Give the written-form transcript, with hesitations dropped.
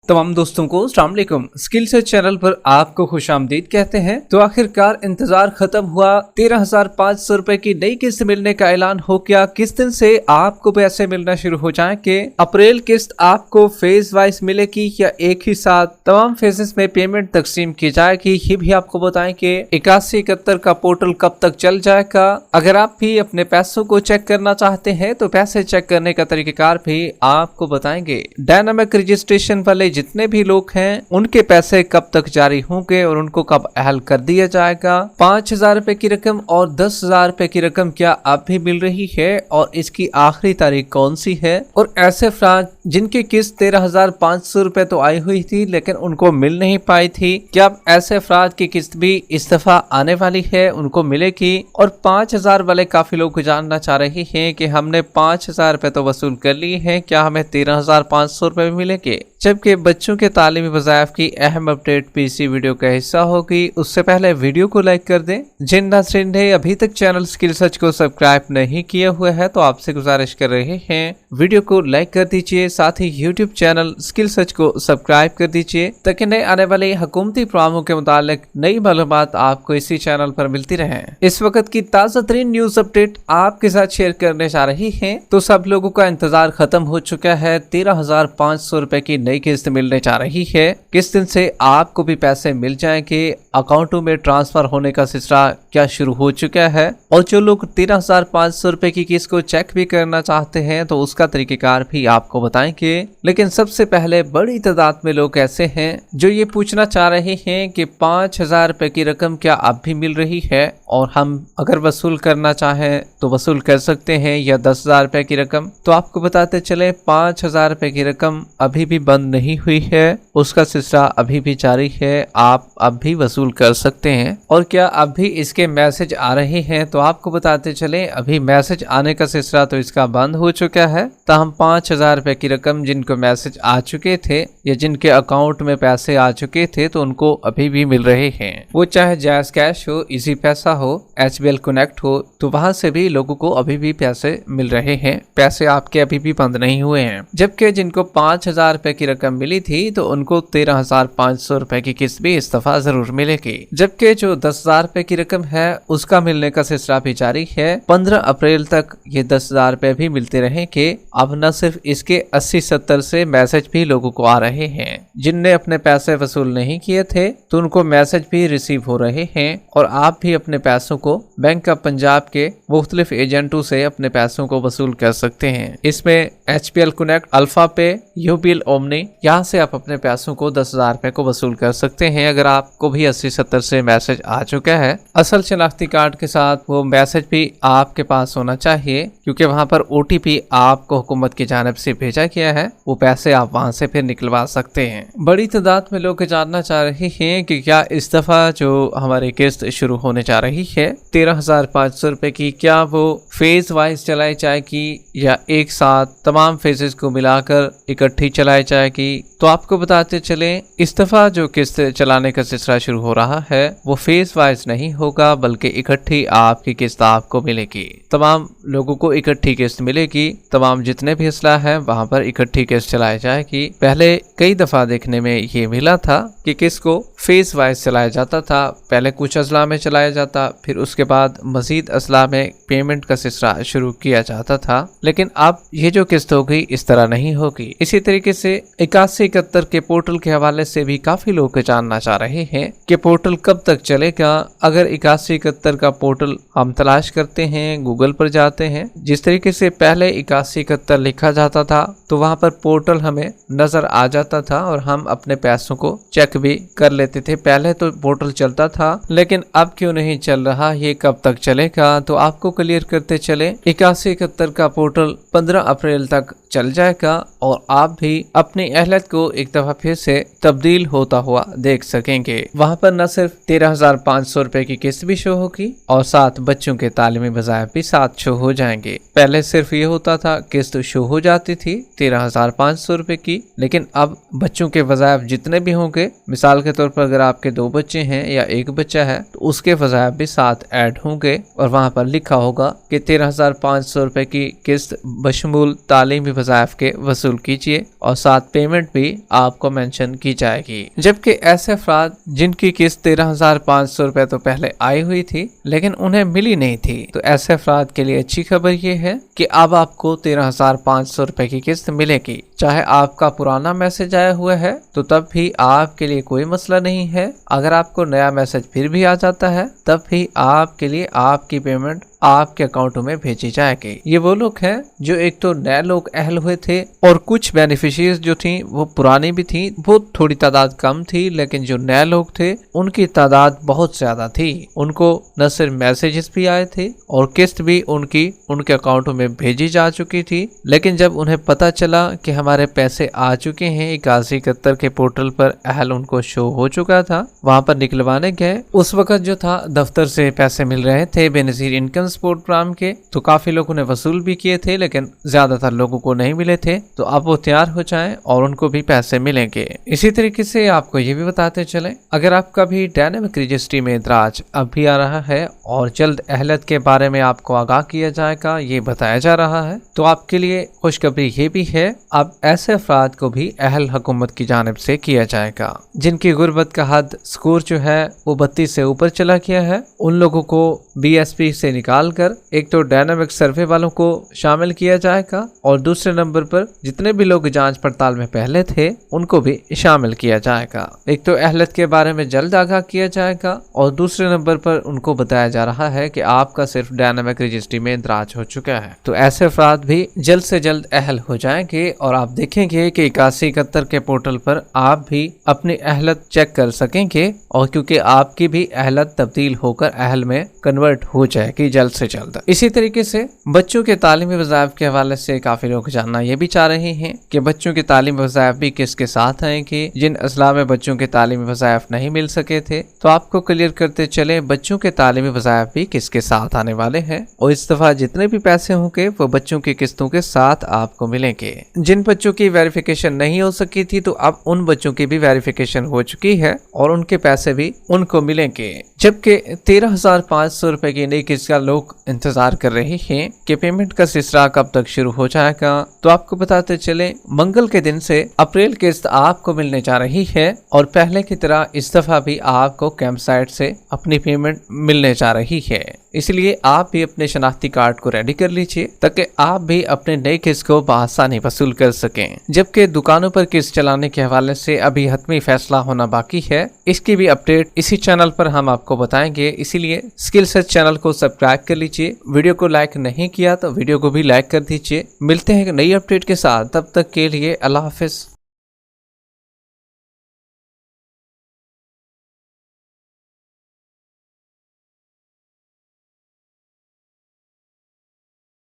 तमाम दोस्तों को अस्सलाम वालेकुम। स्किल सर्च चैनल पर आपको खुशामदीद कहते हैं। तो आखिरकार इंतजार खत्म हुआ। 13,500 रुपए की नई किस्त मिलने का ऐलान हो गया। किस दिन से आपको पैसे मिलना शुरू हो जाएंगे? अप्रैल किस्त आपको फेज वाइज मिलेगी या एक ही साथ तमाम फेजेस में पेमेंट तकसीम की जाएगी, ये भी आपको बताएंगे। 8171 का पोर्टल कब तक चल जाएगा? अगर आप भी अपने पैसों को चेक करना चाहते हैं तो पैसे चेक करने का तरीकेकार भी आपको बताएंगे। डायनामिक रजिस्ट्रेशन वाले जितने भी लोग हैं उनके पैसे कब तक जारी होंगे और उनको कब अहल कर दिया जाएगा। 5,000 रुपए की रकम और 10,000 रुपए की रकम क्या अब भी मिल रही है और इसकी आखिरी तारीख कौन सी है? और ऐसे अफराद जिनकी किस्त 13,500 रुपए तो आई हुई थी लेकिन उनको मिल नहीं पाई थी, क्या अब ऐसे अफराद की किस्त भी इस दफा आने वाली है, उनको मिलेगी? और 5,000 वाले काफी लोग जानना चाह रहे हैं कि हमने 5,000 रुपए तो वसूल कर लिए हैं, क्या हमें 13,500 रुपए भी मिलेंगे? जबकि बच्चों के तालीमी वज़ाइफ की अहम अपडेट भी इसी वीडियो का हिस्सा होगी। उससे पहले वीडियो को लाइक कर दें। जिन नाज़रीन ने अभी तक चैनल स्किल सर्च को सब्सक्राइब नहीं किया हुआ है तो आपसे गुजारिश कर रहे हैं वीडियो को लाइक कर दीजिए, साथ ही यूट्यूब चैनल स्किल सर्च को सब्सक्राइब कर दीजिए ताकि नए आने वाले हुकूमती प्रोग्रामों के मुतालिक नई मालूमात आपको इसी चैनल पर मिलती रहे। इस वक्त की ताज़ा तरीन न्यूज अपडेट आपके साथ शेयर करने जा रही है। तो सब लोगों का इंतजार खत्म हो चुका है। 13,500 रुपए की नई किस्त मिलने जा रही है। किस दिन से आपको भी पैसे मिल जाएंगे? अकाउंटों में ट्रांसफर होने का सिलसिला क्या शुरू हो चुका है? और जो लोग 13,500 रुपए की किस्त को चेक भी करना चाहते हैं तो उसका तरीकेकार भी आपको बताएंगे। लेकिन सबसे पहले बड़ी तादाद में लोग ऐसे हैं जो ये पूछना चाह रहे हैं कि 5,000 रुपए की रकम क्या अब भी मिल रही है और हम अगर वसूल करना चाहें तो वसूल कर सकते हैं, या 10,000 रुपए की रकम? तो आपको बताते चले 5,000 रुपए की रकम अभी भी बंद नहीं हुई है, उसका सिलसिला अभी भी जारी है। आप अब भी वसूल कर सकते हैं। और क्या अब भी इसके मैसेज आ रहे हैं? तो आपको बताते चले अभी मैसेज आने का सिलसिला तो इसका बंद हो चुका है। ताहम 5,000 रुपए की रकम जिनको मैसेज आ चुके थे या जिनके अकाउंट में पैसे आ चुके थे तो उनको अभी भी मिल रहे हैं। वो चाहे जायज कैश हो, इजी पैसा हो, HBL कनेक्ट हो, तो वहां से भी लोगों को अभी भी पैसे मिल रहे हैं। पैसे आपके अभी भी बंद नहीं हुए हैं। जबकि जिनको 5,000 रुपए की रकम मिली थी तो उनको 13,500 रुपए की किस्त भी इस दफा जरूर मिलेगी। जबकि जो 10,000 रुपए की रकम है उसका मिलने का सिलसिला भी जारी है। 15 अप्रैल तक ये 10,000 रुपए भी मिलते रहेंगे। अब न सिर्फ इसके 80-70 से मैसेज भी लोगों को आ रहे हैं। जिनने अपने पैसे वसूल नहीं किए थे तो उनको मैसेज भी रिसीव हो रहे हैं और आप भी अपने पैसों को बैंक ऑफ पंजाब के मुख्तलिफ एजेंटों से अपने पैसों को वसूल कर सकते हैं। इसमें HBL कनेक्ट, अल्फा पे, यूबीएल ओमनी, यहाँ से आप अपने पैसों को 10,000 रुपए को वसूल कर सकते हैं। अगर आपको भी 80-70 से मैसेज आ चुका है, असल शनाख्ती कार्ड के साथ वो मैसेज भी आपके पास होना चाहिए क्योंकि वहाँ पर OTP आपको हुकूमत की जानिब से भेजा गया है। वो पैसे आप वहाँ से फिर निकलवा सकते हैं। बड़ी तादाद में लोग जानना चाह रहे हैं कि क्या इस दफा जो हमारी किस्त शुरू होने जा रही है 13,500 रुपए की, क्या वो फेज वाइज चलाई जाएगी या एक साथ तमाम फेजेस को मिलाकर इकट्ठी चलाई जाएगी? तो आपको बताते चले इस दफा जो किस्त चलाने का सिलसिला शुरू हो रहा है वो फेज वाइज नहीं होगा बल्कि इकट्ठी आपकी किस्त आपको मिलेगी। तमाम लोगों को इकट्ठी किस्त मिलेगी। तमाम जितने भी असला है वहां पर इकट्ठी किस्त चलाई जाएगी। पहले कई दफा देखने में ये मिला था कि किस्त को फेज वाइज चलाया जाता था। पहले कुछ अजला में चलाया जाता, फिर उसके बाद मजीद अजला में पेमेंट का सिलसिला शुरू किया जाता था। लेकिन अब ये जो किस्त होगी इस तरह नहीं होगी। इसी तरीके से 8171 के पोर्टल के हवाले से भी काफी लोग जानना चाह रहे हैं कि पोर्टल कब तक चलेगा। अगर 8171 का पोर्टल हम तलाश करते हैं, गूगल पर जाते हैं, जिस तरीके से पहले 8171 लिखा जाता था तो वहां पर पोर्टल हमें नजर आ जाता था और हम अपने पैसों को चेक भी कर लेते थे। पहले तो पोर्टल चलता था लेकिन अब क्यों नहीं चल रहा, ये कब तक चलेगा? तो आपको क्लियर करते चले 8171 का पोर्टल 15 अप्रैल तक चल जाएगा और आप भी अपनी अहलियत को एक दफा फिर से तब्दील होता हुआ देख सकेंगे। वहां पर न सिर्फ 13,500 रुपए की किस्त भी शो होगी और साथ बच्चों के तालीमी वज़ाइफ भी साथ शो हो जाएंगे। पहले सिर्फ ये होता था किस्त शो हो जाती थी 13,500 रुपए की, लेकिन अब बच्चों के वज़ाइफ जितने भी होंगे, मिसाल के तौर पर अगर आपके 2 बच्चे हैं या 1 बच्चा है तो उसके वज़ाइफ भी साथ ऐड होंगे और वहाँ पर लिखा होगा कि 13,500 रुपए की किस्त बशमूल तालीमी वज़ाइफ के वसूल कीजिए और साथ पेमेंट भी आपको मेंशन की जाएगी। जबकि ऐसे अफराद जिनकी किस्त 13,500 रुपए तो पहले आई हुई थी लेकिन उन्हें मिली नहीं थी, तो ऐसे अफराद के लिए अच्छी खबर ये है कि अब आपको 13,500 रुपए की किस्त मिलेगी। चाहे आपका पुराना मैसेज आया हुआ है तो तब भी आपके लिए कोई मसला नहीं है। अगर आपको नया मैसेज फिर भी आ जाता है तब भी आपके लिए आपकी पेमेंट आपके अकाउंट में भेजी जाएगी। ये वो लोग हैं जो एक तो नए लोग अहल हुए थे और कुछ बेनिफिशियरीज जो थी वो पुरानी भी थी, वो थोड़ी तादाद कम थी, लेकिन जो नए लोग थे उनकी तादाद बहुत ज्यादा थी। उनको न सिर्फ मैसेजेस भी आए थे और किस्त भी उनके अकाउंट में भेजी जा चुकी थी, लेकिन जब उन्हें पता चला कि हमारे पैसे आ चुके हैं, गाजी कतर के पोर्टल पर अहल उनको शो हो चुका था, वहाँ पर निकलवाने गए। उस वक्त जो था दफ्तर से पैसे मिल रहे थे बेनजीर इनकम सपोर्ट प्रोग्राम के, तो काफी लोगों ने वसूल भी किए थे लेकिन ज्यादातर लोगों को नहीं मिले थे। तो अब वो तैयार हो जाएं और उनको भी पैसे मिलेंगे। इसी तरीके से आपको ये भी बताते चले, अगर आपका भी डायनेमिक रजिस्ट्री में इदराज अब भी आ रहा है और जल्द अहलियत के बारे में आपको आगाह किया जाएगा, ये बताया जा रहा है, तो आपके लिए खुशखबरी ये भी है, अब ऐसे अफराद को भी अहल हुकूमत की जानिब से किया जाएगा जिनकी गुर्बत का हद स्कोर जो है वो 32 से ऊपर चला गया है। उन लोगों को BSP से निकाल कर एक तो डायनामिक सर्वे वालों को शामिल किया जाएगा और दूसरे नंबर पर जितने भी लोग जांच पड़ताल में पहले थे उनको भी शामिल किया जाएगा। एक तो अहलियत के बारे में जल्द आगाह किया जाएगा और दूसरे नंबर पर उनको बताया जा रहा है कि आपका सिर्फ डायनामिक रजिस्ट्री में इंदराज हो चुका है। तो ऐसे अफराद भी जल्द से जल्द अहल हो जाएंगे और आप देखेंगे कि 8171 के पोर्टल पर आप भी अपनी अहलियत चेक कर सकेंगे और क्योंकि आपकी भी अहलियत तब्दील होकर अहल में कन्वर्ट हो जाएगी जल्द से जल्द। इसी तरीके से बच्चों के तालीमी वज़ाइफ के हवाले से काफी लोग जानना ये भी चाह रहे हैं कि बच्चों के तालीमी वज़ाइफ भी किसके साथ आएंगे। जिन अजला में बच्चों के तालीमी वज़ाइफ नहीं मिल सके थे तो आपको क्लियर करते चले, बच्चों के तालीमी वज़ाइफ भी किसके साथ आने वाले हैं और इस दफा जितने भी पैसे होंगे वो बच्चों की किस्तों के साथ आपको मिलेंगे। जिन बच्चों की वेरिफिकेशन नहीं हो सकी थी तो अब उन बच्चों की भी वेरिफिकेशन हो चुकी है और उनके पैसे भी उनको मिलेंगे। जबकि 13,500 रुपए की नई किस्त का लोग इंतजार कर रहे हैं कि पेमेंट का सिलसिला कब तक शुरू हो जाएगा। तो आपको बताते चले, मंगल के दिन से अप्रैल किस्त आपको मिलने जा रही है और पहले की तरह इस दफा भी आपको कैंप साइट से अपनी पेमेंट मिलने जा रही है। इसलिए आप भी अपने शनाख्ती कार्ड को रेडी कर लीजिए ताकि आप भी अपने नई किस्त को बआसानी वसूल कर सकें। जबकि दुकानों पर किस्त चलाने के हवाले से अभी हतमी फैसला होना बाकी है, इसकी भी अपडेट इसी चैनल पर हम आपको बताएंगे। इसीलिए स्किल सर्च चैनल को सब्सक्राइब कर लीजिए। वीडियो को लाइक नहीं किया तो वीडियो को भी लाइक कर दीजिए। मिलते हैं नई अपडेट के साथ, तब तक के लिए अल्लाह हाफिज।